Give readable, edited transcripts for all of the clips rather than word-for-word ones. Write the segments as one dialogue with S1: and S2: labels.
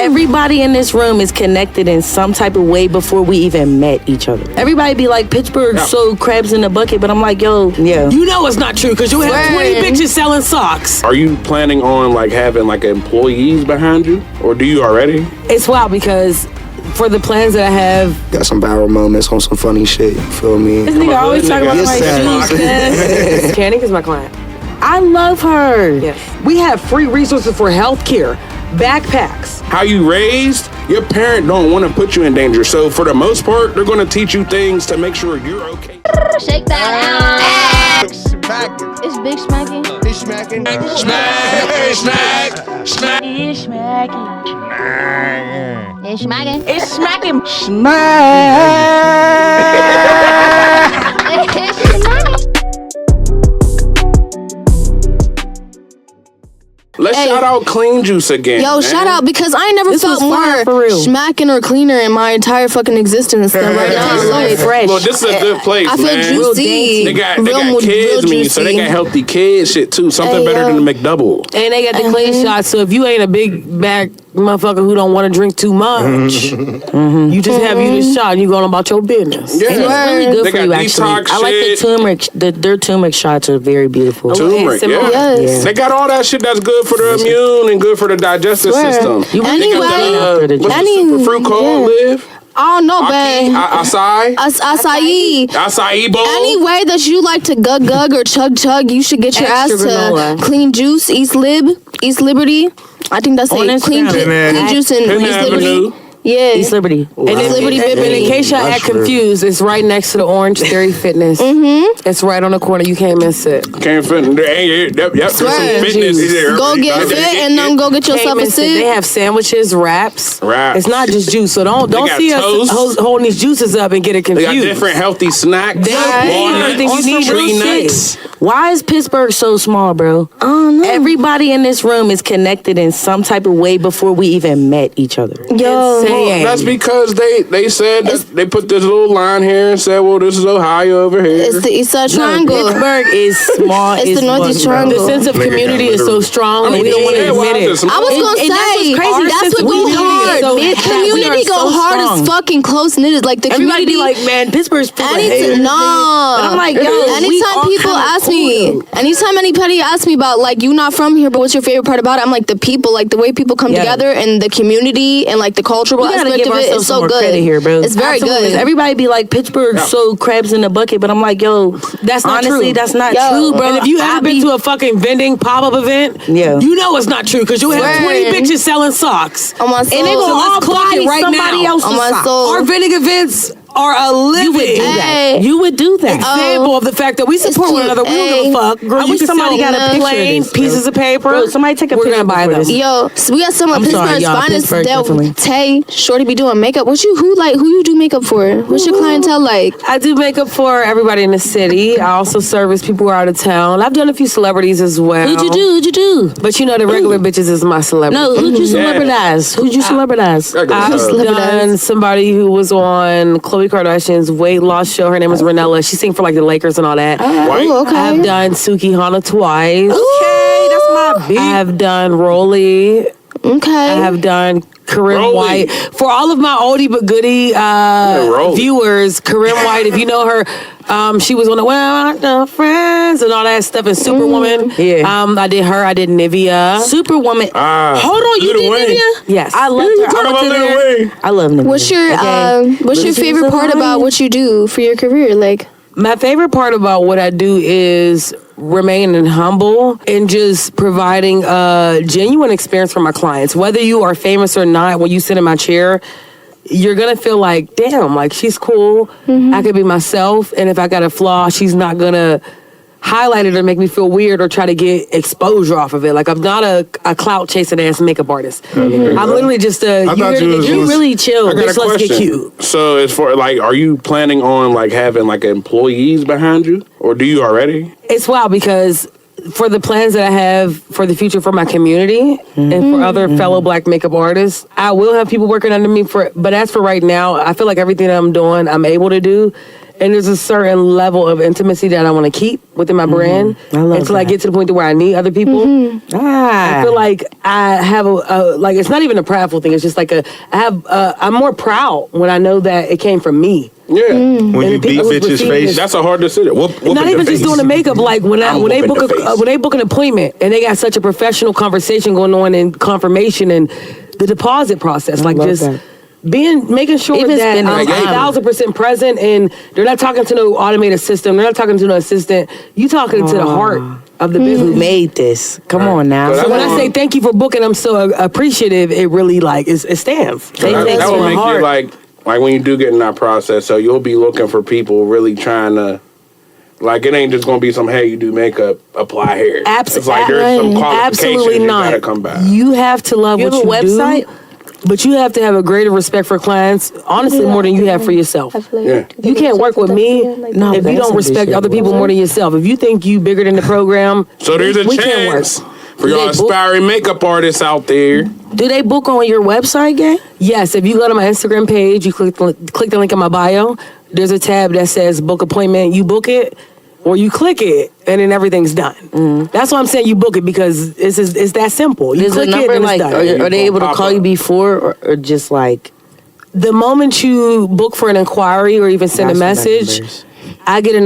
S1: Everybody in this room is connected in some type of way before we even met each other. Everybody be like, Pittsburgh sold crabs in a bucket, but I'm like, yo, yeah.
S2: You know it's not true because you have 20 bitches selling socks.
S3: Are you planning on like having like employees behind you, or do you already?
S2: It's wild because for the plans that I have,
S4: got some viral moments on some funny shit. You feel me?
S1: This nigga always talking about my shoes.
S2: Channing is my client.
S1: I love her.
S2: Yes. We have free resources for healthcare, backpacks.
S3: How you raised, your parent don't want to put you in danger. So for the most part, they're going to teach you things to make sure you're okay.
S5: Shake that out.
S6: IssShmaccn.
S5: It's Big Smacking.
S6: IssShmaccn.
S5: IssShmaccn.
S1: It's smacking.
S3: Let's shout out Clean Juice again.
S7: Yo,
S3: man.
S7: shout out because I ain't never
S1: This
S7: felt
S1: was fire for
S7: more
S1: real.
S7: smacking or cleaner in my entire fucking existence than right now.
S1: so
S7: Like,
S1: fresh.
S3: Well, this is a good place,
S7: I feel
S3: man.
S7: juicy.
S3: They got
S7: Real
S3: kids meat, so they
S7: juicy.
S3: got healthy kids shit too. Something better than the McDouble.
S2: And they got the clean shots, so if you ain't a big back motherfucker who don't want to drink too much, you just have you this shot and you going about your business.
S3: Yeah.
S1: And it's really good
S3: They
S1: for
S3: got
S1: you, actually.
S3: detox
S1: I like the
S3: shit.
S1: turmeric. Their turmeric shots are very beautiful.
S3: Turmeric,
S2: ASMR.
S3: yeah.
S7: Yes.
S3: They got all that shit that's good for the immune and good for the digestive system.
S1: You
S7: Anyway,
S3: They got the, what's the superfruit called, Liv?
S7: I don't know, babe.
S3: Acai?
S7: Acai.
S3: Acai bowl?
S7: Any way that you like to gug or chug, you should get your
S2: Extra
S7: ass to
S2: granola.
S7: Clean Juice, East Liberty. I think that's
S1: On
S7: it. Clean
S1: Instagram.
S7: Juice in
S3: Penn
S7: East
S3: Avenue.
S7: Liberty. Yeah.
S1: East Liberty.
S2: And in,
S7: Liberty,
S2: and
S7: baby.
S2: in case y'all act confused, it's right next to the Orange Theory Fitness. It's right on the corner. You can't miss it.
S3: Can't fit. Yep, there's some
S7: Swear.
S3: fitness there.
S7: Go get fit and then go get yourself
S2: Can't
S7: a
S2: miss it. They
S7: sip.
S2: have sandwiches, wraps.
S3: Wraps.
S2: It's not just juice, so don't
S3: got
S2: see
S3: toast.
S2: us holding these juices up and get it
S3: They
S2: confused.
S3: got different healthy snacks.
S2: They have everything you need.
S3: tree
S2: Real shit.
S3: nuts.
S1: Why is Pittsburgh so small, bro? Everybody in this room is connected in some type of way before we even met each other.
S7: Yo.
S2: Insane.
S3: That's because they said that they put this little line here and said, well, this is Ohio over here.
S7: It's the East Side Triangle.
S1: Pittsburgh is small.
S7: It's
S1: as
S7: the Northeast
S1: fuck, bro.
S7: Triangle.
S2: The sense of community is so strong, and we don't want to admit it.
S7: I was gonna
S1: And that's
S7: say,
S1: what's crazy.
S7: that's what
S1: We
S7: go
S1: really
S7: hard.
S1: so
S7: The
S1: happy.
S7: community
S1: We are
S7: go
S1: so
S7: hard
S1: strong.
S7: as fucking close knitted. Like the
S1: Everybody
S7: community.
S1: be like, man, Pittsburgh's full of
S7: Anytime,
S1: haters.
S7: no.
S1: But I'm like, yo, we
S7: anytime
S1: all
S7: people
S1: kinda
S7: ask me,
S1: cool.
S7: anytime anybody asks me about like you not from here, but what's your favorite part about it? I'm like the people, like the way people come
S1: Yeah.
S7: together and the community and like the cultural
S1: We gotta
S7: aspect
S1: give
S7: of it
S1: ourselves
S7: is
S1: some
S7: so
S1: more
S7: good.
S1: credit here, bro.
S7: It's very
S1: Absolutely.
S7: good.
S1: Everybody be like, Pittsburgh sold crabs in a bucket, but I'm like, yo,
S2: That's not
S1: honestly,
S2: true.
S1: that's not
S7: Yo.
S1: true, bro.
S2: And if you ever been to a fucking vending pop-up event,
S1: Yeah.
S2: you know it's not true because you have
S7: Swear.
S2: 20 bitches selling socks.
S7: on my soul.
S1: and they
S2: So
S1: gonna all
S2: let's clock
S1: buy
S2: it right
S1: somebody
S2: now.
S1: else's
S7: On my
S1: socks.
S7: soul.
S2: Our vending events are a living
S7: Hey.
S1: You would do that.
S2: example of the fact that we support one
S7: too-
S2: another. We don't give a fuck. Girl,
S1: I
S2: you
S1: wish
S2: can
S1: somebody
S2: sell
S1: got a picture of
S2: plain
S1: this, bro.
S2: pieces of paper.
S1: Bro, somebody take a
S2: We're
S1: picture
S2: gonna buy
S1: for
S2: them.
S1: this.
S7: Yo, so we got some of
S1: I'm sorry,
S7: Pittsburgh's
S1: y'all.
S7: finest
S1: Pittsburgh, definitely.
S7: that Tay Shorty be doing makeup. Who you do makeup for? What's your clientele like?
S2: I do makeup for everybody in the city. I also service people who are out of town. I've done a few celebrities as well.
S1: Who'd you do?
S2: But you know, the regular bitches is my celebrity.
S1: No, who'd you celebritize? Who'd you celebritize?
S2: I've done somebody who was on Khloe Kardashian's weight loss show. Her name is Renella. She sing for like the Lakers and all that.
S3: White?
S7: Oh, okay.
S2: I've done Suki Hana twice.
S1: Okay, that's my
S2: I
S1: beat.
S2: have done Rolly.
S7: Okay.
S2: I have done Corinne
S3: Rolly.
S2: White. For all of my oldie but goodie
S3: Rolly.
S2: viewers, Corinne White, if you know her, she was on the Well, the Friends and all that stuff and Superwoman.
S1: Yeah.
S2: I did her. I did Nivea.
S1: Superwoman.
S3: Ah,
S1: Hold on, you
S3: Lil
S1: did
S3: Wayne.
S1: Nivea?
S2: Yes.
S1: I love her.
S3: Talk
S1: I
S3: about
S1: went to
S3: Lil
S1: there.
S3: Wayne.
S1: I love Nivea.
S7: What's your
S1: Little
S7: favorite part
S1: Susan
S7: about
S1: Wayne.
S7: what you do for your career? Like,
S2: My favorite part about what I do is remaining humble and just providing a genuine experience for my clients. Whether you are famous or not, when you sit in my chair, you're gonna feel like, damn, like she's cool. I could be myself, and if I got a flaw, she's not gonna highlight it or make me feel weird or try to get exposure off of it. Like I'm not a clout chasing ass makeup artist. I'm literally just a.
S3: I thought
S1: You really chill.
S3: I got
S1: Bitch,
S3: a
S1: let's get
S3: question.
S1: cute.
S3: So as far like, are you planning on like having like employees behind you, or do you already?
S2: It's wild because for the plans that I have for the future for my community and for other fellow Black makeup artists, I will have people working under me but as for right now, I feel like everything that I'm doing, I'm able to do. And there's a certain level of intimacy that I want to keep within my brand
S1: I love
S2: until I
S1: that.
S2: get to the point to where I need other people. I feel like I have like it's not even a prideful thing. It's just like I'm more proud when I know that it came from me.
S3: Yeah.
S8: When you
S2: And
S8: beat
S2: people
S8: bitches'
S2: receive
S8: face,
S2: it.
S3: That's a hard decision.
S2: Not even just doing the makeup. Like when they book an appointment and they got such a professional conversation going on and confirmation and the deposit process, like
S1: love
S2: just
S1: that.
S2: making sure
S1: Even
S2: that
S1: spending
S2: I'm
S1: time.
S2: 1,000% present and they're not talking to no automated system. They're not talking to no assistant. You talking to the heart of the business.
S1: Who made this? Come on now.
S3: So
S2: So when
S3: that's
S2: I say thank you for booking, I'm so appreciative. It really like it stands.
S1: They
S3: That
S1: take
S3: would
S1: my
S3: make
S1: heart.
S3: you like when you do get in that process. So you'll be looking for people really trying to. Like, it ain't just gonna be some, hey, you do makeup, apply here. It's like there's some qualifications
S2: Absolutely
S3: you
S2: not.
S3: gotta come back.
S2: You have to love
S1: You
S2: what
S1: have a
S2: you
S1: website?
S2: do, but you have to have a greater respect for clients. Honestly, more than you have for yourself.
S3: Yeah.
S2: You can't work with me
S1: No,
S2: if you
S1: that's
S2: don't
S1: some
S2: respect
S1: shit.
S2: other people more than yourself. If you think you bigger than the program,
S3: So there's a
S2: we can't work.
S3: chance for y'all
S1: They book-
S3: aspiring makeup artists out there.
S1: Do they book on your website, gang?
S2: Yes, if you go to my Instagram page, you click the link in my bio. There's a tab that says book appointment. You book it, or you click it, and then everything's done. That's why I'm saying you book it because it's that simple. You
S1: Is the
S2: click it,
S1: number
S2: and
S1: like,
S2: it's done.
S1: are they able to
S3: Pop
S1: call
S3: up.
S1: you before or just like?
S2: The moment you book for an inquiry or even send a
S1: That's some
S2: message,
S1: numbers.
S2: I get a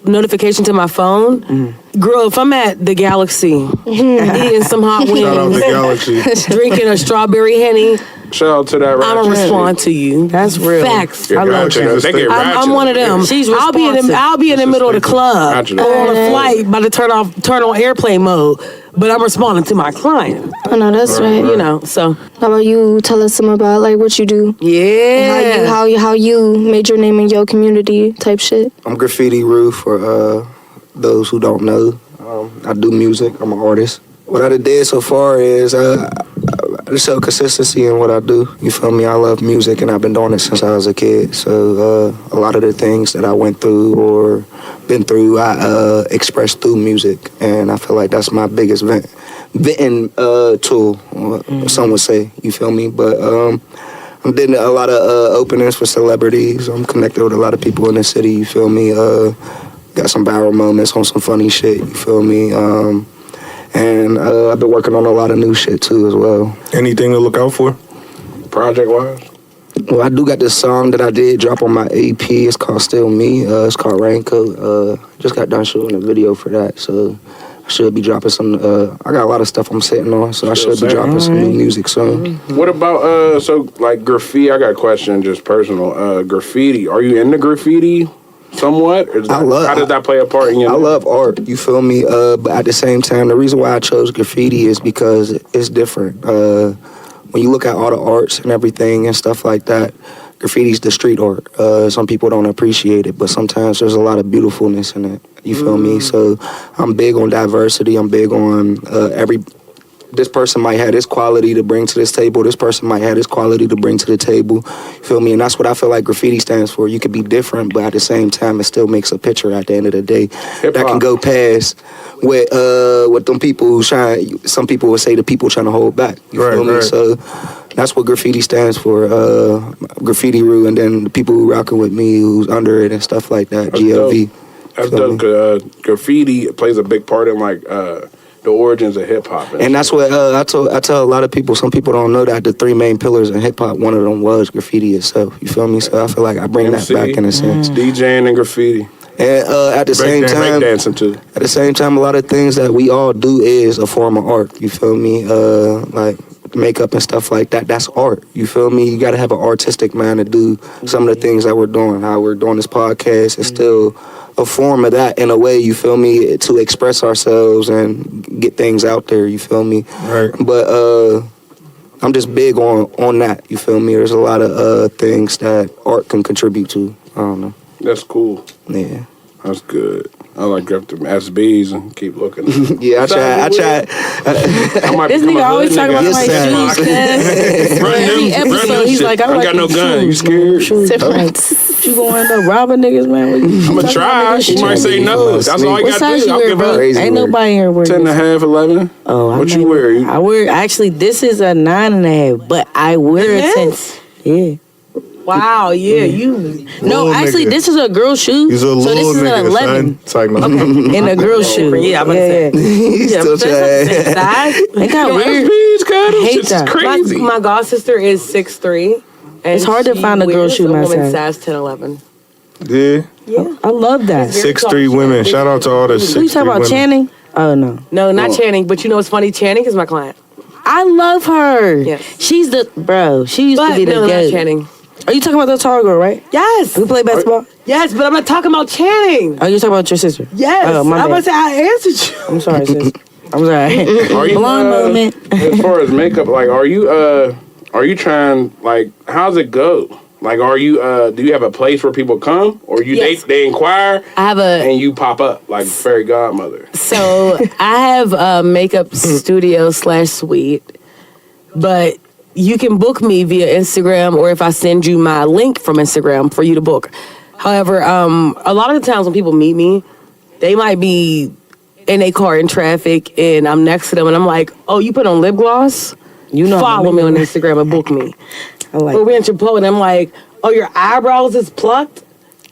S2: notification to my phone. Girl, if I'm at the Galaxy eating some hot
S8: shout out to
S2: wings,
S8: Galaxy.
S2: drinking a strawberry Henny,
S3: Shout out to that
S2: I'm
S3: ratchet
S2: gonna
S3: shit.
S2: respond to you.
S1: That's real.
S2: Facts.
S3: Yeah,
S2: I love
S3: ratchet.
S2: that.
S3: They get
S2: I'm
S3: ratchet.
S2: one of them.
S1: She's
S2: I'll be in
S1: responsive.
S2: the middle of the club
S3: Ratchet.
S2: or on a flight about to turn on airplane mode, but I'm responding to my client.
S7: I know that's right.
S2: You know, so
S7: How about you tell us some about like what you do?
S2: yeah.
S7: How you made your name in your community type shit.
S4: I'm Graffiti Roo for those who don't know. I do music. I'm an artist. What I did so far is I just show consistency in what I do. You feel me? I love music and I've been doing it since I was a kid. So a lot of the things that I went through or been through, I express through music. And I feel like that's my biggest venting tool, some would say. You feel me? But I'm doing a lot of openings for celebrities. I'm connected with a lot of people in the city. You feel me? Got some viral moments on some funny shit. You feel me? And I've been working on a lot of new shit too as well.
S8: Anything to look out for?
S3: Project wise.
S4: Well, I do got this song that I did drop on my EP. It's called Still Me. It's called Raincoat. Just got done shooting a video for that, so I should be dropping some. I got a lot of stuff I'm sitting on, so I should be dropping some new music soon.
S3: What about so like graffiti? I got a question, just personal. Graffiti. Are you into graffiti? Somewhat. Or how does that play a part in your?
S4: I love art. You feel me? But at the same time, the reason why I chose graffiti is because it's different. When you look at all the arts and everything and stuff like that, graffiti's the street art. Some people don't appreciate it, but sometimes there's a lot of beautifulness in it. You feel me? So I'm big on diversity. I'm big on this person might have this quality to bring to this table. This person might have this quality to bring to the table. You feel me? And that's what I feel like graffiti stands for. You could be different, but at the same time, it still makes a picture at the end of the day that can go past with them people who trying. Some people would say the people trying to hold back. You feel me? So that's what graffiti stands for. Graffiti Roo, and then the people who rocking with me, who's under it and stuff like that.
S3: That's
S4: GLV.
S3: That's dope. Graffiti plays a big part in like the origins of hip hop.
S4: And that's what I tell a lot of people. Some people don't know that the three main pillars in hip hop, one of them was graffiti itself. You feel me? So I feel like I bring
S3: MC,
S4: that back in a sense.
S3: DJing and graffiti.
S4: And at the same time,
S3: breakdancing too.
S4: At the same time, a lot of things that we all do is a form of art. You feel me? Like makeup and stuff like that. That's art. You feel me? You got to have an artistic mind to do some of the things that we're doing. How we're doing this podcast is still a form of that in a way, you feel me, to express ourselves and get things out there, you feel me?
S8: Right.
S4: But I'm just big on that, you feel me? There's a lot of things that art can contribute to. I don't know.
S3: That's cool.
S4: Yeah.
S3: That's good. I like grab them SBs and keep looking.
S4: Yeah, I tried.
S3: I might
S1: This
S3: become
S1: nigga
S3: a
S1: always
S3: hood
S1: talking about
S3: nigga.
S1: like
S4: Yes,
S1: shoes, man.
S3: Run
S1: Every
S3: them
S1: episode, he's
S3: shit.
S1: like, I
S3: ain't
S1: like
S3: got no
S1: these
S3: gun. You
S1: shoes,
S3: scared?
S1: Shoes, like, you gonna end up robbing niggas, man? What you
S3: I'm going to
S1: talking
S3: try.
S1: about this
S3: You might
S1: shit?
S3: say no. That's all I
S1: What
S3: got to
S1: size
S3: do.
S1: you
S3: I'll
S1: wear,
S3: give
S1: bro?
S3: up.
S4: Crazy
S1: Ain't
S4: word.
S1: nobody here wearing
S3: 10 and a
S1: this.
S3: half, 11.
S1: Oh,
S3: What you wear?
S1: I wear, actually, this is a 9.5, but I wear a 10. Yeah.
S2: Wow, yeah, you.
S1: No,
S8: Little
S1: actually,
S8: nigga.
S1: this is a girl's shoe.
S8: He's a
S1: so
S8: little
S1: this is
S8: nigga,
S1: an 11
S8: son. It's like, no.
S1: in a girl's shoe.
S2: Yeah, I'm about to say.
S4: He's still trying.
S2: Size?
S1: It got weird.
S3: SBs, God,
S1: Hate
S3: it's
S1: that.
S3: crazy.
S2: My god sister is 6'3". And
S1: It's hard to
S2: she
S1: find a girl
S2: wears
S1: shoe my
S2: woman's
S1: size.
S2: 10, 11.
S8: Yeah.
S1: I love that.
S8: 6'3" women. Shout out to all the 6'3"
S1: Who you talking about,
S8: women.
S1: Channing? Oh, no.
S2: No, not Channing, but you know what's funny? Channing is my client.
S1: I love her.
S2: Yes.
S1: She's the, bro, she used
S2: But
S1: to be the
S2: no, not
S1: goat.
S2: Channing.
S1: Are you talking about the tall girl, right?
S2: Yes.
S1: Who play basketball?
S2: Yes, but I'm not talking about Channing.
S1: Oh, you talking about your sister?
S2: Yes.
S1: Oh, my
S2: I'm
S1: bad.
S2: about to say I answered you.
S1: I'm sorry, sis. I'm sorry.
S3: Are you
S1: Blonde moment.
S3: as far as makeup? Like, are you trying? Like, how's it go? Like, are you do you have a place where people come, or you
S2: Yes.
S3: they inquire
S2: I have a
S3: and you pop up like fairy godmother?
S2: So I have a makeup studio / suite, but you can book me via Instagram, or if I send you my link from Instagram for you to book. However, a lot of the times when people meet me, they might be in a car in traffic, and I'm next to them, and I'm like, "Oh, you put on lip gloss?
S1: You know,
S2: Follow me on Instagram and book me."
S1: I like
S2: Or we're in Chipotle, and I'm like, "Oh, your eyebrows is plucked?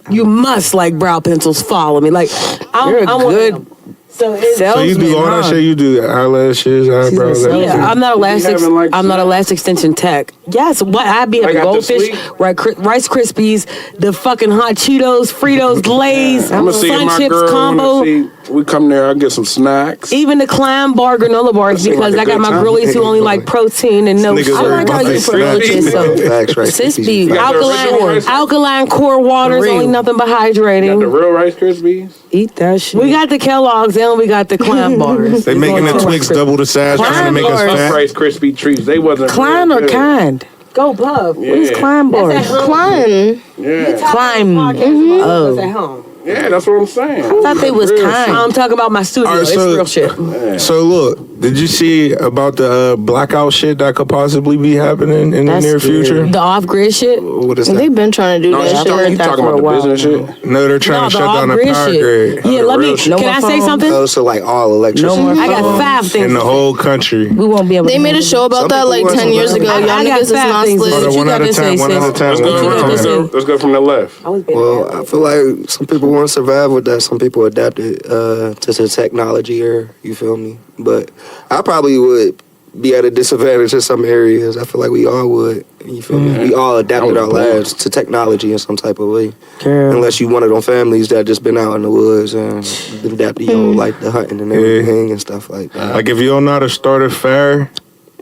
S2: You must like brow pencils. Follow me." Like,
S1: You're a
S2: I'm one of
S1: good
S2: them. So it's
S8: So you do all that shit? You do eyelashes, eyebrows,
S1: a
S8: everything?
S2: Yeah, I'm not a lash.
S3: having, like,
S2: I'm not a lash extension tech. Yes, what I'd be
S3: Like
S2: having
S3: after
S2: goldfish,
S3: sleep?
S2: Rice Krispies, the fucking hot Cheetos, Fritos, Lay's,
S3: I'm gonna see if
S2: Sun
S3: my
S2: Chips
S3: girl
S2: combo.
S3: wanna see. We come there, I'll get some snacks.
S2: Even the Climb Bar granola bars,
S3: seem
S2: because
S3: like a
S2: I got
S3: good
S2: my
S3: time.
S2: girlies who only like protein and no
S8: Niggas
S2: sugar.
S8: are
S1: I like how you
S8: Buffet
S1: promote
S8: snacks.
S1: yourself.
S4: Facts, right?
S1: Sis be
S3: got the original
S2: Alkaline,
S3: Rice-
S2: alkaline core waters,
S1: Real.
S2: only nothing but
S3: Got the
S2: hydrating.
S3: real Rice Krispies.
S1: eat that shit.
S2: We got the Kellogg's and we got the Climb bars.
S8: They making the Twix double the size, trying to make us
S1: Climb
S8: fat.
S3: Rice Krispie treats. They wasn't
S1: Klein
S3: real
S1: or
S3: good.
S1: kind?
S2: Go Puff.
S3: Yeah.
S1: What is Klein bars?
S7: Klein.
S3: Yeah,
S1: Climb.
S2: Oh. At home.
S3: yeah, that's what I'm saying.
S1: I thought they was kind.
S2: I'm talking about my studio.
S8: All right,
S2: It's
S8: so-
S2: real shit.
S8: So look, did you see about the blackout shit that could possibly be happening in
S1: That's
S8: the near
S1: scary.
S8: future?
S2: The off-grid shit.
S4: What is that?
S7: They've been trying to do
S3: No,
S7: that
S3: you
S7: shit.
S3: talking, you
S1: that
S3: talking
S1: for a
S3: about the
S1: while
S3: business
S1: now.
S3: shit?
S8: No, they're trying
S2: No,
S8: to
S2: the
S8: shut down the
S2: off-grid
S8: power
S2: shit.
S8: grid.
S2: Yeah, let me.
S3: real shit.
S1: No
S2: Can
S1: more
S2: I say
S1: phones?
S2: something?
S4: Oh, so like all electricity.
S1: No more
S2: I got
S1: phones.
S2: 5 things.
S8: In the whole country.
S1: We won't be able.
S7: They
S1: to
S7: made a
S1: handle
S7: show about
S4: Some
S7: that
S4: people
S7: like
S4: want
S7: 10
S4: some
S7: years ago.
S2: I
S7: Y'all
S2: got
S7: niggas is
S2: 5
S7: not
S2: things.
S8: Hold
S7: split.
S8: on,
S2: you
S8: one at
S2: gotta
S8: a
S2: say,
S8: time, one
S2: sis.
S8: at a time.
S3: Let's
S8: one
S3: go
S8: at a
S3: around.
S8: time.
S3: Let's go from the left.
S4: Well, I feel like some people want to survive with that. Some people adapted to the technology, or you feel me. But I probably would be at a disadvantage in some areas. I feel like we all would. You feel me? We all adapted
S3: I
S4: our
S3: was bored.
S4: lives to technology in some type of way.
S1: Girl.
S4: Unless you one of them families that just been out in the woods and been adapted your whole life to hunting and everything and stuff like that.
S8: Like if you don't know how to start a fire,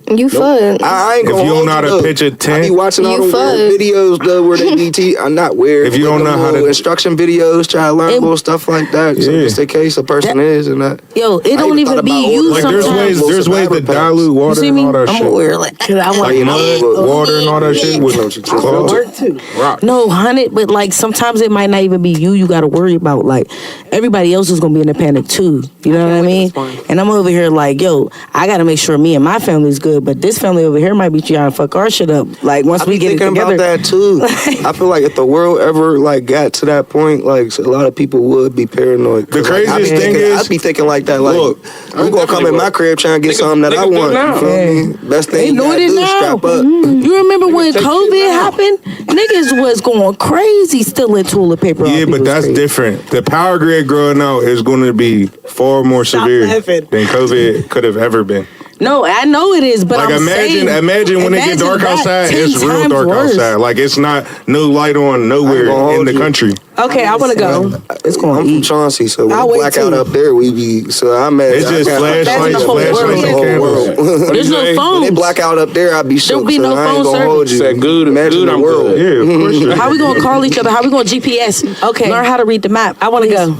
S7: You fun.
S4: I ain't
S8: If
S4: gonna
S8: you don't
S4: hold
S8: know how to
S4: though.
S8: pitch a
S4: I be
S8: tent,
S4: watching all
S7: You
S4: them
S7: fun.
S4: weird videos though where they be I'm not weird.
S8: If you don't
S4: but them
S8: know how
S4: little
S8: to-
S4: instruction videos, try to learn
S1: It-
S4: little stuff like that. So
S8: Yeah.
S4: just in case a person is and that.
S1: Yo, it
S4: I
S1: don't
S4: even thought
S1: even be
S4: about
S1: you
S4: ordering
S8: like
S1: sometimes.
S8: there's ways to
S4: Survivor packs.
S8: dilute
S1: You
S8: water
S1: see
S8: and
S1: me?
S8: all that
S1: I'm
S8: shit.
S1: aware. Like,
S2: Cause I want
S8: Like mud, water, and all that shit with cloves.
S2: work too.
S3: Rock.
S1: no, 100, but like sometimes it might not even be you. You got to worry about like everybody else is gonna be in a panic too. You know what I mean? And I'm over here like, yo, I gotta make sure me and my family's good, but this family over here might be trying to fuck our shit up. Like once
S4: I
S1: we
S4: be
S1: get it
S4: thinking
S1: together.
S4: about that too. I feel like if the world ever like got to that point, like a lot of people would be paranoid. 'Cause,
S8: The
S4: like, I be
S8: craziest thing
S4: thinking-
S8: is-
S4: I'd be thinking like that. Like,
S8: Look,
S4: I'm gonna come in my crib trying to get something that I
S3: niggas do
S4: want.
S3: now.
S4: You feel me? Best
S1: They
S4: thing you
S1: doing
S4: gotta
S1: it
S4: do is
S1: now.
S4: strap up.
S1: You remember when
S3: take shit
S1: COVID
S3: now.
S1: happened? Niggas was going crazy stealing toilet paper.
S8: Yeah,
S1: off
S8: but
S1: people's
S8: that's
S1: cribs.
S8: different. The power grid growing out is going to be far more severe
S2: laughing.
S8: than COVID could have ever been.
S1: No, I know it is, but
S8: Like
S1: I'm
S8: imagine
S1: saying,
S8: when it get dark
S1: that
S8: outside,
S1: 10
S8: it's real
S1: times
S8: dark
S1: worse.
S8: outside. Like it's not no light on nowhere
S4: gonna
S8: in
S4: hold
S8: the
S4: you.
S8: country.
S2: Okay, I want to go.
S1: It's going
S4: I'm
S1: to
S4: from
S1: eat.
S4: Chauncey, so
S2: I'll
S4: we
S2: wait
S4: black out
S2: too.
S4: up there. We be so I'm at.
S8: It's just flashlights,
S1: the whole world.
S8: flashlights, and
S1: Yeah.
S8: candles.
S1: There's no
S4: When they
S1: phones.
S4: black out up there, I be shook.
S1: There'll be
S4: so
S1: no
S4: I ain't
S1: phone
S4: gonna hold
S1: service.
S4: you.
S3: Said good,
S4: Imagine
S3: good,
S4: the
S3: I'm
S4: world.
S3: good.
S8: Yeah, of course.
S1: How we gonna call each other? How we gonna GPS?
S2: Okay.
S1: Learn how to read the map.
S2: I want to go.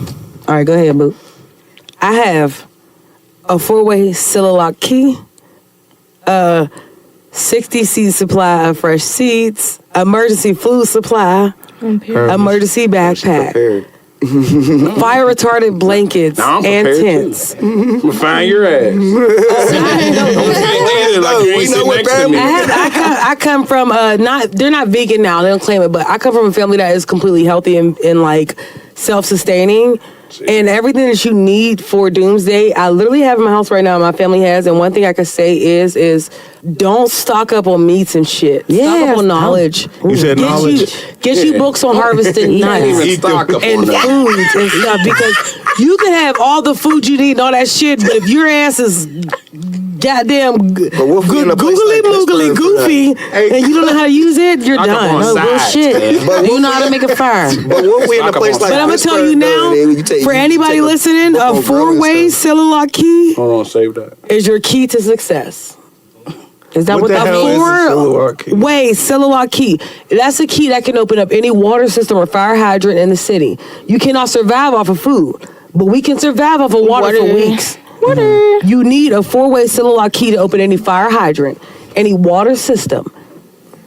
S1: All right, go ahead, boo.
S2: I have a 4-way Sillock key, a 60-seat supply of fresh seats, emergency food supply, emergency backpack,
S4: Prepared.
S2: fire retardant blankets
S3: Now I'm
S2: and
S3: prepared,
S2: tents.
S3: I'm gonna find your ass. I'm saying like you ain't
S4: We know
S3: sitting
S4: what
S3: next to
S4: band
S3: me.
S2: I come from they're not vegan now, they don't claim it, but I come from a family that is completely healthy and like self-sustaining. And everything that you need for doomsday, I literally have in my house right now. My family has, and one thing I can say is don't stock up on meats and shit. Stock up on knowledge.
S8: You said knowledge.
S2: Get you books on harvesting nuts
S3: Stock up
S2: and
S3: on that.
S2: foods and stuff, because you can have all the food you need and all that shit, but if your ass is goddamn
S4: what if we in a place
S2: googly
S4: like
S2: moogly
S4: Pittsburgh for
S2: goofy and you don't know how to use it, you're
S3: Stock up
S2: done.
S3: on
S1: No
S3: sides,
S1: bullshit.
S3: man.
S4: But
S1: You know how to make a fire.
S4: But what if we in a
S3: Stock up
S4: place
S3: on
S4: like
S2: But I'm gonna tell you
S4: Pittsburgh,
S2: now,
S4: though, and
S2: for anybody listening, a four-way cellular key
S3: Hold on, save that.
S2: is your key to success. Is that what
S8: the
S2: that
S8: hell is a cellular key?
S2: four-way cellular key? That's a key that can open up any water system or fire hydrant in the city. You cannot survive off of food, but we can survive off of water for weeks. You need a four-way cellular key to open any fire hydrant, any water system.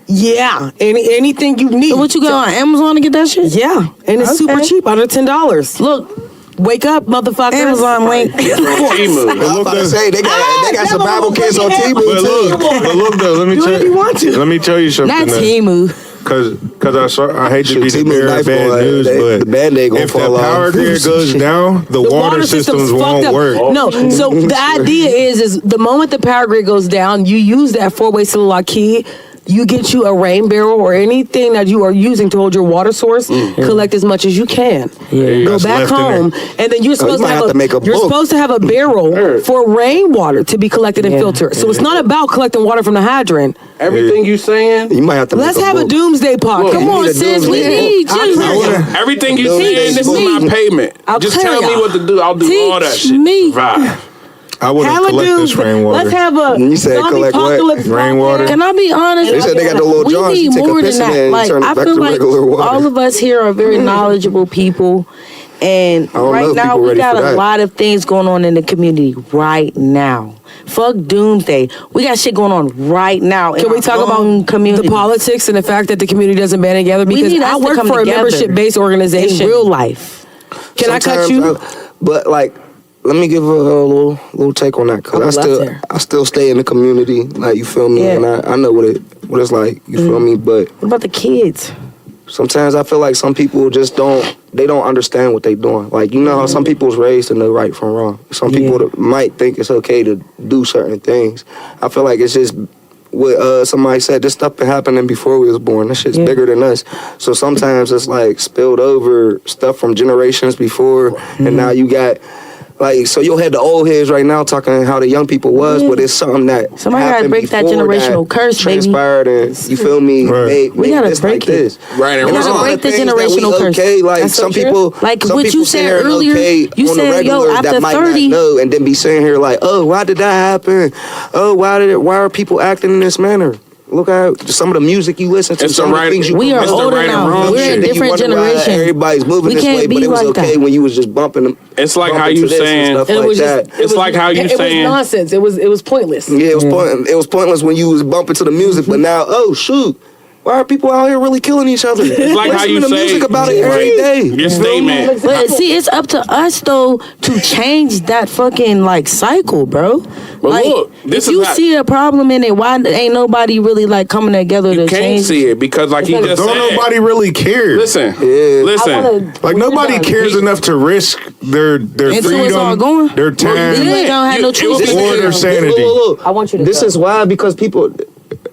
S2: Yeah, anything you need.
S1: So what you go on Amazon to get that shit?
S2: Yeah, and it's super cheap, under $10.
S1: Look,
S2: Wake up, motherfuckers.
S1: Amazon link.
S3: Timu.
S4: I was about to say they got survival kits on Temu
S8: But
S4: too.
S8: look though, let me
S2: Do it
S8: tell
S2: if you want to.
S8: Let me tell you something.
S1: Not
S8: though.
S1: Temu.
S8: Cause I hate to be the
S4: Shit,
S8: bearer
S4: Temu's
S8: of bad
S4: life,
S8: news,
S4: boy,
S8: but
S4: the Band-Aid gonna
S8: if the
S4: fall off.
S8: power grid goes down, the water systems
S2: fucked
S8: won't
S2: up.
S8: work.
S2: No, so the idea is the moment the power grid goes down, you use that four-way cellular key. You get you a rain barrel or anything that you are using to hold your water source. Collect as much as you can. Go
S8: That's
S2: back
S8: left in
S2: home, and then you're supposed
S4: might have to make a
S2: you're
S4: book.
S2: supposed to have a barrel for rainwater to be collected and filtered. So it's not about collecting water from the hydrant.
S3: Everything you saying,
S4: You might have to.
S2: Let's
S4: make
S2: have a
S4: book.
S2: doomsday podcast.
S1: Come on,
S4: need a
S1: sis. We
S4: doomsday
S1: need
S4: book.
S1: you.
S3: everything you
S4: Those
S3: saying,
S4: days
S3: this is
S4: was-
S3: my payment.
S2: I'll
S3: Just
S2: tell
S3: tell me
S2: y'all.
S3: what to do. I'll do all that
S1: Teach
S3: shit.
S1: me.
S3: Survive.
S8: I wouldn't
S2: Have a
S8: collect this
S2: doomsday.
S8: rainwater.
S2: Let's have a
S4: You said
S2: zombie
S4: collect what?
S2: apocalypse
S8: Rainwater?
S2: podcast.
S1: Can I be honest?
S4: They said they got the little
S1: We
S4: jars. You
S1: need
S4: take a
S1: more
S4: piss
S1: than
S4: in
S1: that.
S4: there and
S1: Like
S4: turn it
S1: I
S4: back
S1: feel
S4: to
S1: like
S4: regular water.
S1: all of us here are very knowledgeable people, and
S4: don't know
S1: right
S4: if
S1: now
S4: people
S1: we
S4: ready
S1: got
S4: for
S1: a
S4: that.
S1: lot of things going on in the community right now. Fuck doomsday. We got shit going on right now.
S2: Can we talk about
S1: community
S2: the politics and the fact that the community doesn't band together?
S1: We
S2: Because
S1: need
S2: I
S1: us to
S2: work
S1: come
S2: for a
S1: together
S2: membership-based organization.
S1: in real life?
S2: Can I cut
S4: Sometimes
S2: you?
S4: but like, let me give a little take on that
S2: I
S4: because
S2: would love to.
S4: I still stay in the community. Like you feel me,
S1: Yeah.
S4: and I know what it's like. You feel me, but
S1: What about the kids?
S4: sometimes I feel like some people just don't understand what they doing. Like you know how some people's raised to know right from wrong. Some people that might think it's okay to do certain things. I feel like it's just what somebody said. This stuff been happening before we was born. This shit's bigger than us. So sometimes it's like spilled over stuff from generations before, and now you got. Like, so you'll have the old heads right now talking how the young people was, but it's something that
S1: Somebody gotta
S4: happened
S1: break that
S4: before
S1: generational curse, baby.
S4: transpired, and you feel me?
S8: Right.
S1: We gotta
S4: this
S1: break
S4: like
S1: it.
S4: this.
S3: Right and
S4: And there's
S3: wrong.
S4: a lot
S1: break
S4: of
S1: the
S4: things that we
S1: generational curse.
S4: okay. Like
S2: That's so
S4: some
S2: true.
S4: people,
S1: Like
S4: some
S1: what
S4: people
S1: you
S4: sit
S1: said
S4: here and
S1: earlier,
S4: okay
S1: you
S4: on the
S1: said, yo,
S4: regular
S1: after
S4: that might
S1: 30
S4: not know, and then be saying here like, oh, why did that happen? Oh, why are people acting in this manner? Look at some of the music you listen to.
S3: It's
S4: Some
S3: the
S4: of the
S3: right-
S4: things you
S1: We are
S3: It's the
S1: older
S3: right and
S1: now.
S3: wrong
S1: We're
S3: shit.
S1: in
S3: Then
S1: different
S4: wonder why
S1: generations.
S4: everybody's moving
S1: We
S4: this
S1: can't
S4: way,
S1: be
S4: but it was
S1: like
S4: okay
S1: that.
S4: when you was just bumping them.
S3: It's like how
S4: bumping
S3: you
S4: to this and
S3: saying.
S4: stuff
S2: And it
S4: like
S2: was
S4: that.
S2: just,
S3: It's like how you
S2: it
S3: saying-
S2: was nonsense. It was pointless.
S4: Yeah, it was pointless when you was bumping to the music, but now, oh shoot, why are people out here really killing each other?
S3: It's like how you
S4: to
S3: say
S4: music about it every day.
S3: Your statement.
S1: But see, it's up to us though to change that fucking like cycle, bro.
S3: But
S1: like,
S3: look, this
S1: if
S3: is
S1: you
S3: how-
S1: see a problem in it, why ain't nobody really like coming together
S3: You
S1: to
S3: can't
S1: change?
S3: see it because, like he just
S8: Don't
S3: said.
S8: nobody really care.
S3: Listen,
S4: Yeah.
S3: listen.
S8: Like nobody cares enough to risk their
S1: Until it's
S8: freedom,
S1: all going?
S8: their time.
S1: Then you ain't gonna have no
S3: You-
S1: choice.
S3: it was-
S8: Or their sanity.
S4: Look,
S2: I want you to
S4: This
S2: go.
S4: is why, because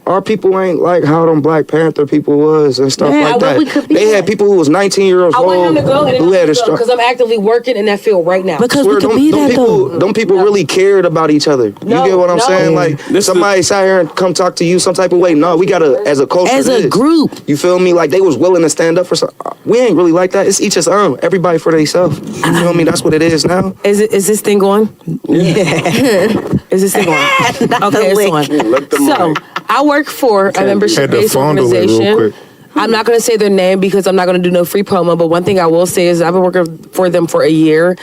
S4: our people ain't like how them Black Panther people was and stuff
S1: Yeah,
S4: like
S1: well,
S4: that.
S1: we could be
S4: They
S1: that.
S4: had people who was 19 years
S2: I want
S4: old
S2: him to go and
S4: who had a
S2: because
S4: struggle.
S2: I'm actively working in that field right now.
S1: Because we could be that though.
S4: Them people really cared about each other. You
S2: No,
S4: get what I'm
S2: no.
S4: saying? Like
S3: This
S4: somebody sat here and come talk to you some type of way. No, we gotta as a culture.
S1: As a
S4: this.
S1: group.
S4: You feel me? Like they was willing to stand up for some. We ain't really like that. It's each his own. Everybody for themselves. You feel me? That's what it is now.
S2: Is this thing going? Is this thing going? Okay, it's on.
S3: Lick the
S2: So
S3: mic.
S2: I work for a
S8: Had to
S2: membership-based
S8: fondle it real
S2: organization.
S8: quick.
S2: I'm not going to say their name because I'm not going to do no free promo. But one thing I will say is I've been working for them for a year,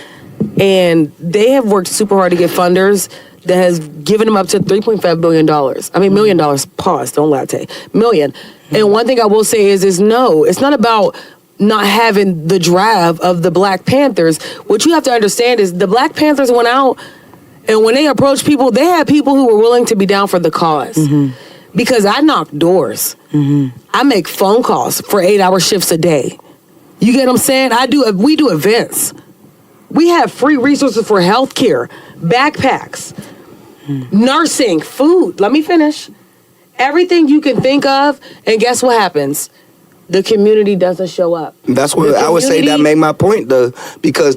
S2: and they have worked super hard to get funders that has given them up to $3.5 billion. I mean, $1 million. Pause. Don't latte. Million. And one thing I will say is no, it's not about not having the drive of the Black Panthers. What you have to understand is the Black Panthers went out, and when they approached people, they had people who were willing to be down for the cause. Because I knock doors. I make phone calls for 8-hour shifts a day. You get what I'm saying? We do events. We have free resources for healthcare, backpacks, nursing, food. Let me finish. Everything you can think of, and guess what happens? The community doesn't show up.
S4: That's what I would say. That made my point, though, because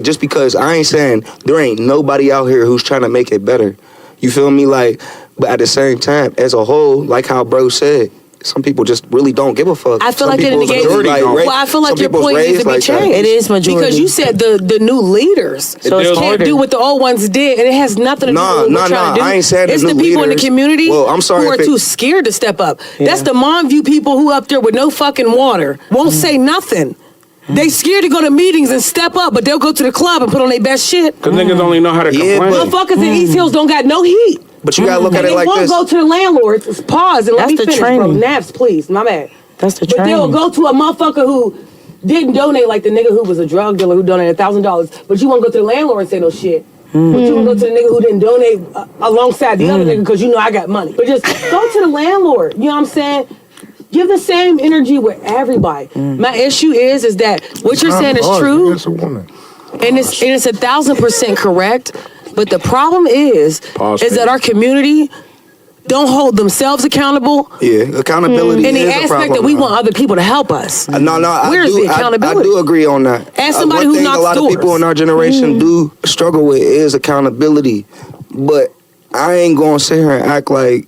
S4: just because I ain't saying there ain't nobody out here who's trying to make it better. You feel me? Like, but at the same time, as a whole, like how bro said, some people just really don't give a fuck.
S2: I feel
S4: some
S2: like it negates. I feel like your point needs to be changed.
S1: It is majority
S2: because you said the new leaders can't do what the old ones did, and it has nothing to do with what we're trying to do.
S4: I ain't saying
S2: it's
S4: the
S2: the people
S4: leaders.
S2: in the community
S4: who are
S2: too scared to step up. Yeah. That's the Montview people who up there with no fucking water won't say nothing. They scared to go to meetings and step up, but they'll go to the club and put on their best shit.
S3: Because niggas only know how to complain.
S2: Motherfuckers in East Hills don't got no heat.
S4: But you gotta look at it like this.
S2: They won't go to the landlords. Pause and let me finish, bro. Naps, please. My bad.
S1: That's the
S2: training. But they'll go to a motherfucker who didn't donate, like the nigga who was a drug dealer who donated $1,000. But you won't go to the landlord and say no shit. But you won't go to the nigga who didn't donate alongside the other nigga because you know I got money. But just go to the landlord. You know what I'm saying? Give the same energy with everybody. My issue is that what you're saying is true. And it's 1,000% correct. But the problem is that our community don't hold themselves accountable.
S4: Yeah, accountability
S2: in the
S4: is a
S2: aspect
S4: problem,
S2: that we want other people to help us. Where's the accountability?
S4: I do agree on that.
S2: As somebody who knocks
S4: a lot
S2: doors.
S4: of people in our generation do struggle with is accountability. But I ain't gonna sit here and act like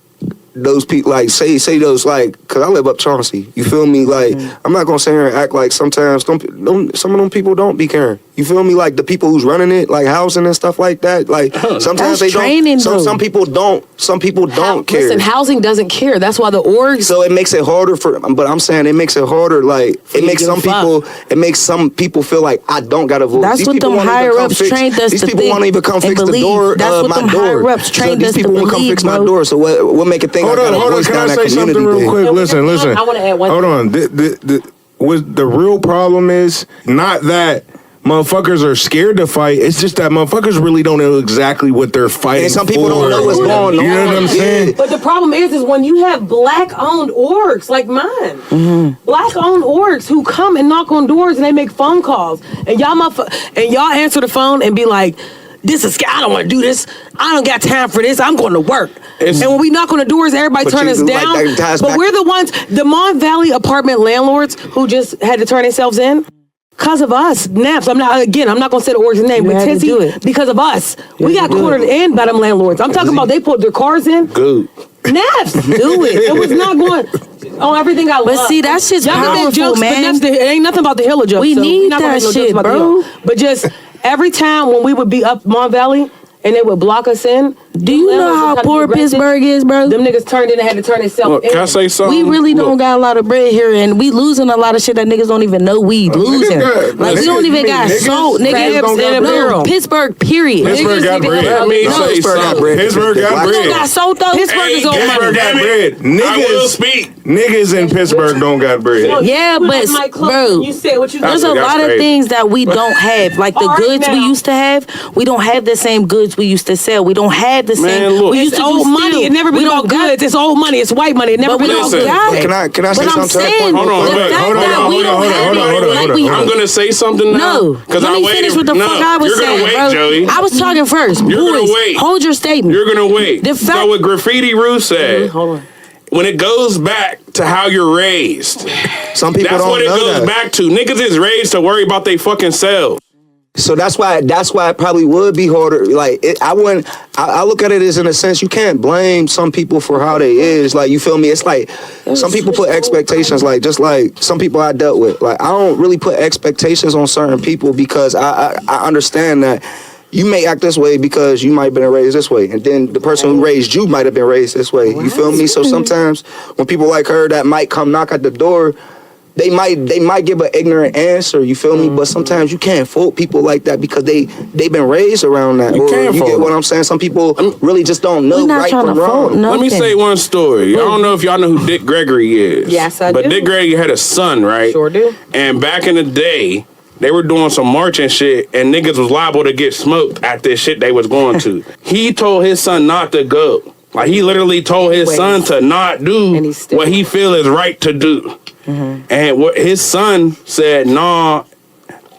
S4: those people, like say those, like, cause I live up Chauncey. You feel me? Like I'm not gonna sit here and act like sometimes some of them people don't be caring. You feel me? Like the people who's running it, like housing and stuff like that. Like sometimes they don't. Some people don't. Some people don't care.
S2: Listen, housing doesn't care. That's why the orgs.
S4: So it makes it harder for. But I'm saying it makes it harder. Like it makes some people. It makes some people feel like I don't got a vote.
S1: That's what them higher ups trained us to think.
S4: These people won't even come fix the door.
S1: That's what them higher ups trained us to believe. These people won't come fix my door. So what make it think?
S8: Hold on. Can I say something real quick? Listen.
S2: I want to add one.
S8: Hold on. The real problem is not that motherfuckers are scared to fight. It's just that motherfuckers really don't know exactly what they're fighting.
S4: And some people don't know what's going on.
S8: You know what I'm saying?
S2: But the problem is when you have black-owned orgs like mine, black-owned orgs who come and knock on doors and they make phone calls, and y'all answer the phone and be like, "This is I don't want to do this. I don't got time for this. I'm going to work." And when we knock on the doors, everybody turn us down. But we're the ones, the Mon Valley apartment landlords who just had to turn themselves in. Because of us, Naps. I'm not going to say the org's name, but Tizzy, because of us. We got cornered in by them landlords. I'm talking about they put their cars in.
S3: Good.
S2: Naps, do it. It was not going on everything I love.
S1: But see, that shit's powerful,
S2: jokes,
S1: man.
S2: But it ain't nothing about the Hilla jokes.
S1: We need that shit, bro.
S2: But just every time when we would be up Mon Valley and they would block us in.
S1: Do you know how poor Pittsburgh is, bro?
S2: Them niggas turned in and had to turn themselves in.
S3: Can I say something?
S1: We really don't got a lot of bread here, and we losing a lot of shit that niggas don't even know we losing. Like, we don't even got salt, niggas. No, Pittsburgh, period.
S8: Pittsburgh got bread.
S3: Let me say something.
S8: Pittsburgh got bread.
S1: We don't got salt, though.
S2: Pittsburgh is on
S8: Pittsburgh got bread.
S3: I will speak.
S8: Niggas in Pittsburgh don't got bread.
S1: Yeah, but, bro,
S2: you said what you
S1: there's a lot of things that we don't have. Like the goods we used to have, we don't have the same goods we used to sell. We don't have the same.
S3: Look,
S1: we used
S2: it's
S1: to
S2: old
S1: do
S2: money.
S1: still.
S2: It never been about goods. It's old money. It's white money. It never been about goods.
S4: Can I say something to that point?
S3: Hold on. I'm gonna say something now.
S1: No,
S3: because
S1: let me finish what the fuck I was saying,
S3: You're gonna wait,
S1: bro.
S3: Joey.
S1: I was talking first.
S3: You're
S1: Boys,
S3: gonna wait.
S1: Hold your statement.
S3: You're gonna wait.
S1: The fact-
S3: So what Graffiti Roo said.
S2: Hold on.
S3: When it goes back to how you're raised,
S4: Some people
S3: that's
S4: don't
S3: what it
S4: know
S3: goes
S4: that.
S3: back to. Niggas is raised to worry about they fucking selves.
S4: So that's why it probably would be harder. Like I look at it as, in a sense, you can't blame some people for how they is. Like, you feel me? It's like some people put expectations, like just like some people I dealt with. Like, I don't really put expectations on certain people because I understand that you may act this way because you might have been raised this way, and then the person who raised you might have been raised this way. You feel me? So sometimes when people like her that might come knock at the door, they might give an ignorant answer, you feel me? But sometimes you can't fault people like that because they've been raised around that.
S3: You can't fault
S4: get what I'm saying? Some people really just don't know right from wrong.
S3: Let me say one story. I don't know if y'all know who Dick Gregory is.
S2: Yes, I do.
S3: But Dick Gregory had a son, right?
S2: Sure do.
S3: And back in the day, they were doing some marching shit, and niggas was liable to get smoked at this shit they was going to. He told his son not to go. Like, he literally told his son to not do what he feel is right to do. And what his son said, "Nah,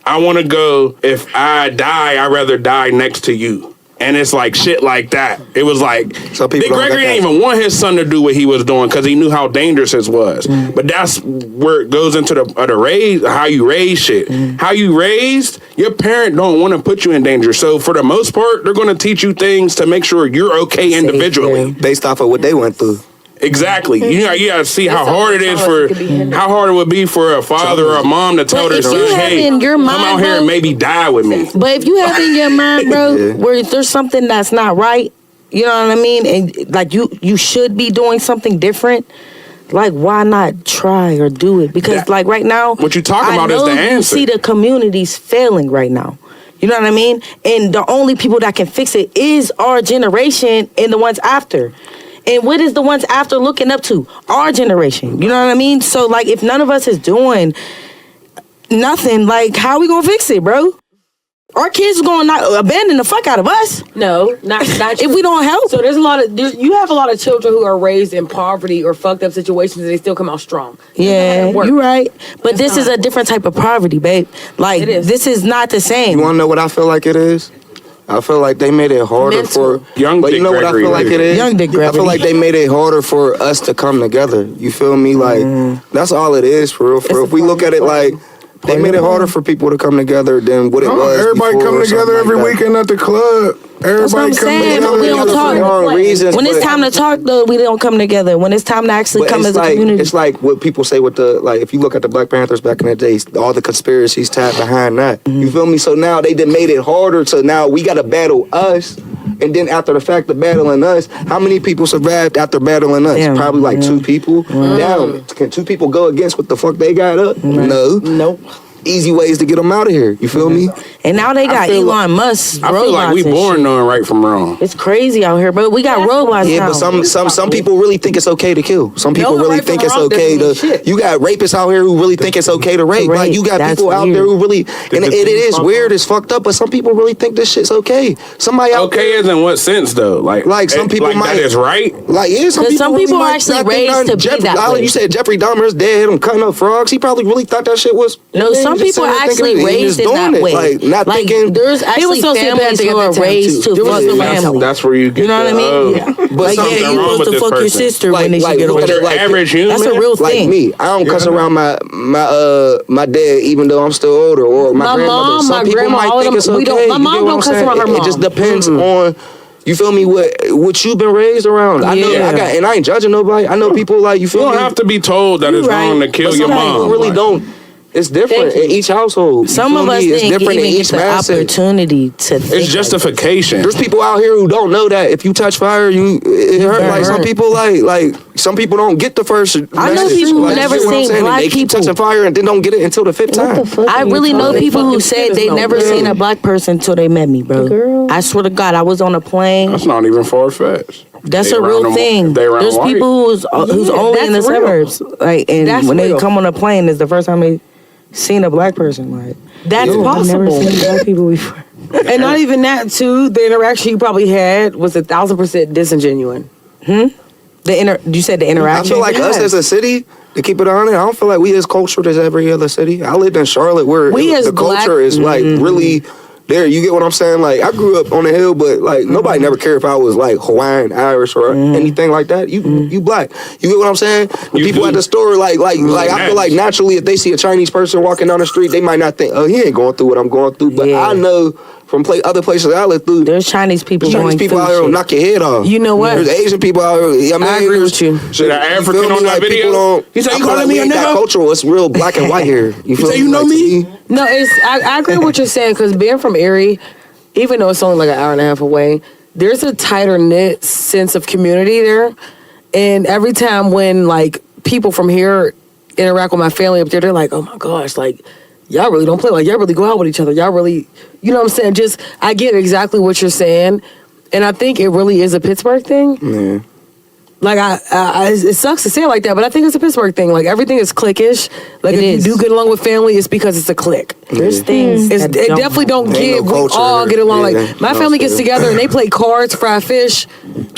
S3: I want to go. If I die, I'd rather die next to you." And it's like shit like that. It was like Big Gregory didn't even want his son to do what he was doing because he knew how dangerous it was. But that's where it goes into the raise, how you raise shit. How you raised, your parent don't want to put you in danger. So for the most part, they're going to teach you things to make sure you're okay individually.
S4: Based off of what they went through.
S3: Exactly. You gotta see how hard it is how hard it would be for a father or a mom to tell their son, hey, come out here and maybe die with me.
S1: But if you have in your mind, bro, where there's something that's not right, you know what I mean? And like you should be doing something different. Like, why not try or do it? Because like right now,
S3: what you talking about is the answer.
S1: You see the community's failing right now. You know what I mean? And the only people that can fix it is our generation and the ones after. And what is the ones after looking up to? Our generation. You know what I mean? So, like, if none of us is doing nothing, like, how we gonna fix it, bro? Our kids are gonna not abandon the fuck out of us.
S2: No, not
S1: if we don't help.
S2: So you have a lot of children who are raised in poverty or fucked up situations and they still come out strong.
S1: Yeah, you're right. But this is a different type of poverty, babe. Like, this is not the same.
S4: You wanna know what I feel like it is? I feel like they made it harder for
S3: young. But
S4: you know what I feel like it is?
S1: Young Dick Gregory.
S4: I feel like they made it harder for us to come together. You feel me? Like that's all it is for real. If we look at it like they made it harder for people to come together than what it was.
S8: Everybody come together every weekend at the club. Everybody come together.
S1: But we don't talk. When it's time to talk, though, we don't come together. When it's time to actually come as a community.
S4: It's like what people say with the, like, if you look at the Black Panthers back in the days, all the conspiracies tied behind that. You feel me? So now they done made it harder. So now we got to battle us. And then after the fact of battling us, how many people survived after battling us? Probably like 2 people. Now, can 2 people go against what the fuck they got up? No.
S1: Nope.
S4: Easy ways to get them out of here. You feel me?
S1: And now they got Elon Musk.
S3: I feel like we born knowing right from wrong.
S1: It's crazy out here, but we got robots now.
S4: But some people really think it's okay to kill. Some people really think it's okay to. You got rapists out here who really think it's okay to rape. Like you got people out there who really, and it is weird, it's fucked up. But some people really think this shit's okay. Somebody out
S3: okay is in what sense though? Like
S4: some people might
S3: that is right.
S4: Like some people
S1: are actually raised to be that way.
S4: You said Jeffrey Dahmer's dead. I'm cutting up frogs. He probably really thought that shit was.
S1: No, some people are actually raised in that way.
S4: Like not thinking.
S1: There's actually families who are raised to fuck the family.
S3: That's where you get.
S1: You know what I mean?
S4: But
S1: like, yeah, you're supposed to fuck your sister when they should get older.
S3: Average human.
S1: That's a real thing.
S4: Like me, I don't cuss around my dad even though I'm still older, or my grandmother. Some people might think it's okay.
S2: My mom don't cuss around her mom.
S4: It just depends on. You feel me? What you've been raised around? I know. And I ain't judging nobody. I know people like you. Feel me?
S3: You don't have to be told that it's wrong to kill your mom.
S4: People really don't. It's different in each household.
S1: Some of us
S4: it's different in each
S1: the opportunity to think.
S3: It's justification.
S4: There's people out here who don't know that if you touch fire, it hurt. Like some people, like some people don't get the first.
S1: I know people who never seen black
S4: they keep
S1: people
S4: touching fire and then don't get it until the 5th time.
S1: I really know people who said they never seen a black person until they met me, bro. I swear to God, I was on a plane.
S3: That's not even far-fetched.
S1: That's a real thing. There's people who's only in the suburbs, like, and when they come on a plane, it's the first time they seen a black person. Like,
S2: that's possible.
S1: I've never seen black people before.
S2: And not even that too. The interaction you probably had was 1,000% disingenuine.
S1: You said the interaction.
S4: I feel like us as a city, to keep it honest, I don't feel like we as cultured as every other city. I lived in Charlotte where the culture is like really there. You get what I'm saying? Like I grew up on the hill, but like nobody never cared if I was like Hawaiian, Irish, or anything like that. You black. You get what I'm saying? The people at the store, like I feel like naturally if they see a Chinese person walking down the street, they might not think, oh, he ain't going through what I'm going through. But I know from other places I lived through,
S1: there's Chinese people
S4: out here will knock your head off.
S2: You know what?
S4: There's Asian people out here. I
S2: agree with you.
S3: Should an African on that video?
S4: He said, "You calling me a nigga?" Cultural. It's real black and white here. You feel?
S3: You know me?
S2: No, I agree with what you're saying because being from Erie, even though it's only like an hour and a half away, there's a tighter knit sense of community there. And every time when like people from here interact with my family up there, they're like, "Oh my gosh, like." Y'all really don't play. Like, y'all really go out with each other. Y'all really, you know what I'm saying? Just, I get exactly what you're saying. And I think it really is a Pittsburgh thing.
S4: Yeah.
S2: Like it sucks to say it like that, but I think it's a Pittsburgh thing. Like everything is cliquish. Like if you do get along with family, it's because it's a clique.
S1: There's things
S2: It definitely don't get.
S4: no culture.
S2: We all get along.
S4: Yeah,
S2: Like my
S4: no,
S2: family gets
S4: so-
S2: together and they play cards, fry fish,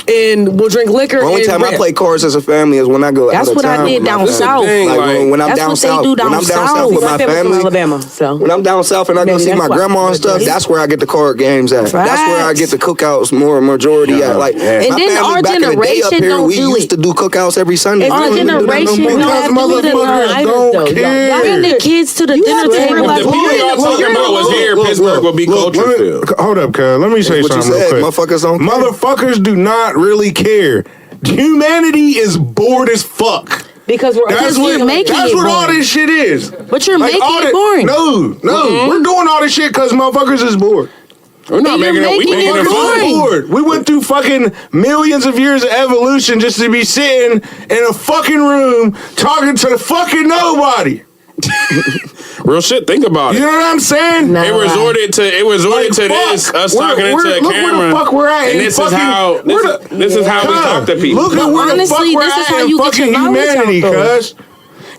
S2: and we'll drink liquor.
S4: The only
S2: and
S4: time I
S2: rip.
S4: play cards as a family is when I go
S1: That's
S4: out of
S1: what I
S4: town
S1: did
S4: with my
S1: down
S4: family.
S1: south.
S3: Thing,
S4: Like
S3: like,
S4: when I'm
S1: that's
S4: down
S1: what they
S4: south,
S1: do
S4: when
S1: down
S4: I'm down
S1: south.
S4: south with
S2: My
S4: my
S2: family's from
S4: family,
S2: Alabama, so
S4: when I'm down south and I go
S2: Maybe
S4: see my
S2: that's why.
S4: grandma and stuff, that's where I get the card games at. That's where I get the cookouts more majority at. Like
S1: And
S4: my
S1: then
S4: family
S1: our
S4: back in the day up
S1: generation
S4: here,
S1: don't
S4: we
S1: do
S4: used
S1: it.
S4: to do cookouts every Sunday.
S1: Our
S4: We don't do that no
S1: generation,
S4: more.
S1: we
S8: Because
S1: don't do it
S8: motherfuckers
S1: enough.
S8: don't care.
S1: Bring the kids to the dinner table.
S3: The people y'all talking about was here. Pittsburgh would be culture filled.
S8: Hold up, cuz. Let me say
S4: What you
S8: something
S4: said,
S8: real quick.
S4: motherfuckers don't care.
S8: Motherfuckers do not really care. Humanity is bored as fuck.
S2: because we're
S8: That's
S1: you're
S8: what,
S1: making
S8: that's
S1: it
S8: what all
S1: boring.
S8: this shit is.
S1: But you're making
S8: all
S1: it
S8: that-
S1: boring.
S8: No. We're doing all this shit because motherfuckers is bored.
S3: We're not
S1: And you're
S3: making it. We
S1: making
S3: making
S1: it
S3: it
S1: boring.
S3: fun.
S8: Bored. We went through fucking millions of years of evolution just to be sitting in a fucking room talking to fucking nobody.
S3: Real shit. Think about
S8: You
S3: it.
S8: know what I'm saying?
S2: Nah.
S3: It resorted to
S8: Like,
S3: this
S8: fuck.
S3: us
S8: We're-
S3: talking into
S8: we're-
S3: a
S8: look where the
S3: camera.
S8: fuck we're at
S3: and
S8: in
S3: this is
S8: fucking-
S3: how this is how we talk to people.
S8: Look at
S1: But
S8: where the
S1: honestly,
S8: fuck we're
S1: this is
S8: at
S1: how
S8: in
S1: you get
S8: fucking
S1: your knowledge out,
S8: humanity,
S1: though.
S8: cuz.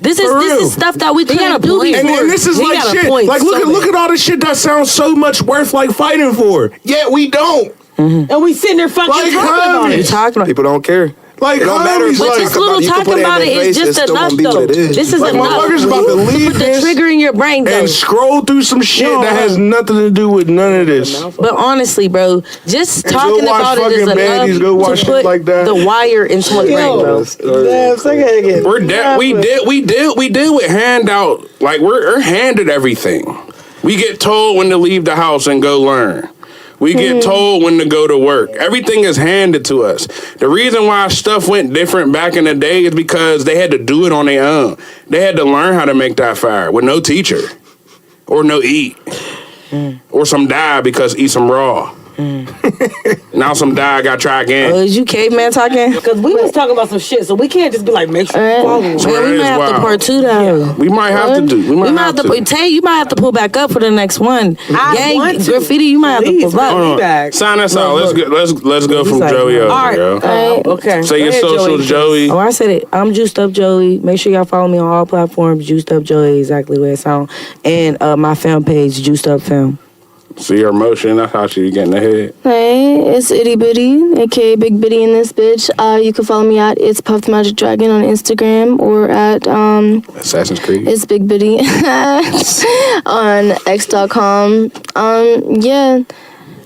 S1: This
S8: For real.
S1: is stuff that we
S2: got a
S1: couldn't do
S2: point.
S1: before.
S8: And this is
S2: He
S8: like
S2: got a
S8: shit.
S2: point,
S8: Like look at all the shit that sounds so much worth like fighting for. Yet we don't.
S2: and we sitting there fucking
S8: Like,
S2: talking about
S8: homies.
S2: it.
S1: Talking about
S4: People don't care.
S8: Like
S4: It don't matter
S8: homies,
S4: if you
S1: But
S8: like,
S1: just
S4: talk
S1: little
S4: about it, you can
S1: talking
S4: put it in
S1: about
S4: their
S1: it is
S4: face,
S1: just
S4: it's still
S1: enough,
S4: gonna be what
S1: though.
S4: it is.
S1: This is
S8: Like,
S1: enough.
S8: motherfuckers about to leave
S1: Put the
S8: this
S1: trigger in your brain, though.
S8: and scroll through some shit that has nothing to do with none of this.
S1: But honestly, bro, just
S8: And
S1: talking
S8: go watch
S1: about it is
S8: fucking
S1: enough
S8: baddies, go watch
S1: to
S8: shit
S1: put
S8: like that.
S1: the wire in someone's brain, bro.
S3: We deal with handout. Like we're handed everything. We get told when to leave the house and go learn. We get told when to go to work. Everything is handed to us. The reason why stuff went different back in the day is because they had to do it on their own. They had to learn how to make that fire with no teacher or no eat. Or some die because eat some raw. Now some die, got to try again.
S1: Is you caveman talking?
S2: Because we was talking about some shit, so we can't just be like, make sure you follow me.
S3: So
S1: Man,
S3: it
S1: we
S3: is
S1: might have to
S3: wild.
S1: part two though.
S3: We might have to do. We might have to.
S1: Tay, you might have to pull back up for the next one.
S2: I want to.
S1: Graffiti, you might have to
S2: Please,
S1: pull back.
S2: hold
S3: Hold on.
S2: back.
S3: Sign us out. Let's go from
S1: like,
S3: Joey over,
S1: all right.
S3: yo.
S2: Okay.
S3: Say your
S2: Go ahead,
S3: socials, Joey.
S1: Oh, I said it. I'm Juiced Up Joey. Make sure y'all follow me on all platforms. Juiced Up Joey, exactly where it sounds. And my fan page, Juiced Up Film.
S3: See her motion. That's how she getting ahead.
S7: Hey, it's Itty Bitty, aka Big Bitty in this bitch. You can follow me at It's Puff the Magic Dragon on Instagram or at
S3: Assassin's Creed.
S7: It's Big Bitty on X.com. Yeah,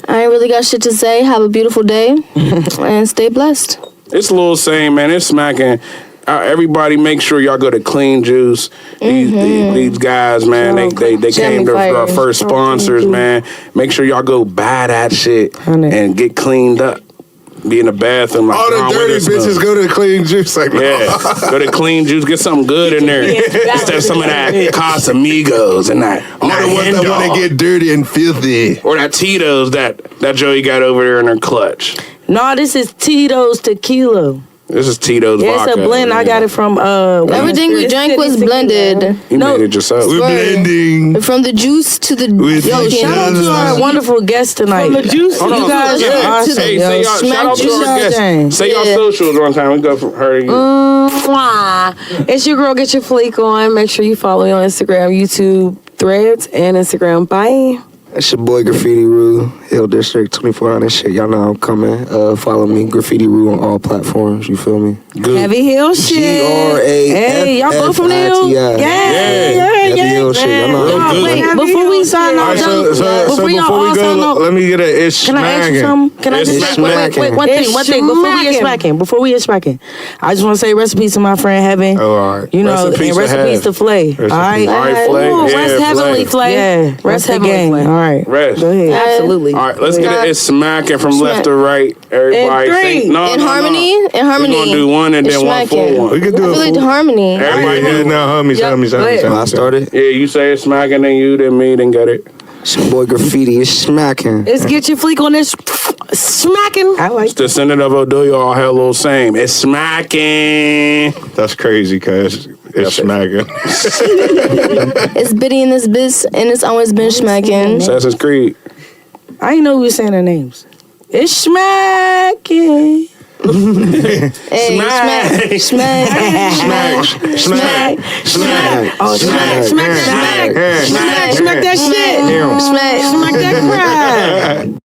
S7: I ain't really got shit to say. Have a beautiful day and stay blessed.
S3: It's a little same, man. It's smacking. Everybody, make sure y'all go to Clean Juice. These guys, man, they came to our first sponsors, man. Make sure y'all go buy that shit and get cleaned up. Be in the bathroom like
S8: All
S3: John
S8: the dirty
S3: Witherspoon.
S8: bitches go to the clean juice. Like,
S3: Yeah, go to Clean Juice, get something good in there. Instead of some of that Casamigos and that.
S8: all the ones that want to get dirty and filthy.
S3: Or that Tito's that Joey got over there in her clutch.
S1: No, this is Tito's Tequila.
S3: This is Tito's
S1: Yeah,
S3: vodka.
S1: it's a blend. I got it from
S7: Everything we drank was blended.
S3: You made it yourself.
S8: We're blending.
S7: From the juice to the
S8: With
S1: Yo,
S8: each
S1: shout out to our
S8: other.
S1: wonderful guest tonight.
S2: From the juice to
S1: You
S2: the
S1: guys
S7: juice.
S1: are
S7: Yeah.
S1: awesome.
S3: Hey,
S1: yo.
S3: say y'all, shout out to
S1: Smack
S3: our
S1: Juice.
S3: guests. Say y'all
S7: Yeah.
S3: socials one time. We go from her to you.
S2: Mwah. It's your girl, Get Your Fleek On. Make sure you follow me on Instagram, YouTube, Threads, and Instagram. Bye.
S4: That's your boy Graffiti Rue, Hill District 2400 shit. Y'all know I'm coming. Follow me, Graffiti Rue on all platforms. You feel me?
S3: Good.
S1: Heavy Hill shit. Hey, y'all both from the Hill?
S4: G-R-A-F-F-I-T-I.
S3: Yeah.
S4: Heavy Hill shit. Y'all know I'm
S3: Real
S4: coming.
S3: good.
S1: Before we sign
S8: All
S1: off,
S8: right, so
S1: before y'all
S8: before we
S1: all
S8: go,
S1: sign off,
S8: let me get a It's
S1: can I ask you
S8: Schmaccn.
S1: something? Can I
S3: It's
S1: just wait,
S4: smacking.
S1: one thing before we get smacking? Before we get smacking, I just want to say rest in peace to my friend Heaven.
S8: Oh, all right.
S1: You know,
S3: Rest in peace
S1: and rest
S3: to
S1: in peace
S3: Hev.
S1: to Flay. All
S8: in
S1: right.
S8: peace.
S3: All right, Flay.
S2: Ooh,
S3: Yeah,
S2: rest heavenly, Flay.
S1: Yeah,
S2: Rest
S1: the
S2: heavenly,
S1: game.
S2: Flay.
S1: All right.
S3: Rest.
S1: Go ahead.
S2: Absolutely.
S3: All right, let's get it. It's smacking from left to right. Everybody
S2: And
S3: sing.
S2: three.
S3: No,
S7: In harmony? In harmony.
S3: We're gonna do one and
S7: It's
S3: then one full
S7: Schmaccn.
S3: one.
S8: We could
S7: I
S8: do
S7: feel like
S8: it.
S7: the harmony.
S3: Everybody
S8: Yeah,
S3: do.
S8: now, homies.
S2: Go ahead.
S4: I started.
S3: Yeah, you say it's smacking, then you, then me, then get it.
S4: It's your boy Graffiti. It's smacking.
S2: Let's get your fleek on this smacking.
S1: I like
S3: Descendant of Odoyo, all hell little same. It's smacking.
S8: That's crazy, cuz it's Schmaccn.
S7: It's Bitty in this bitch, and it's always been Schmaccn.
S3: Assassin's Creed.
S1: I didn't know we were saying their names. It's smacking.
S7: Hey, smack, smack,
S8: Smack.
S1: Oh, smack, smack, smack, smack, smack that shit.
S7: smack.
S1: Smack that crap.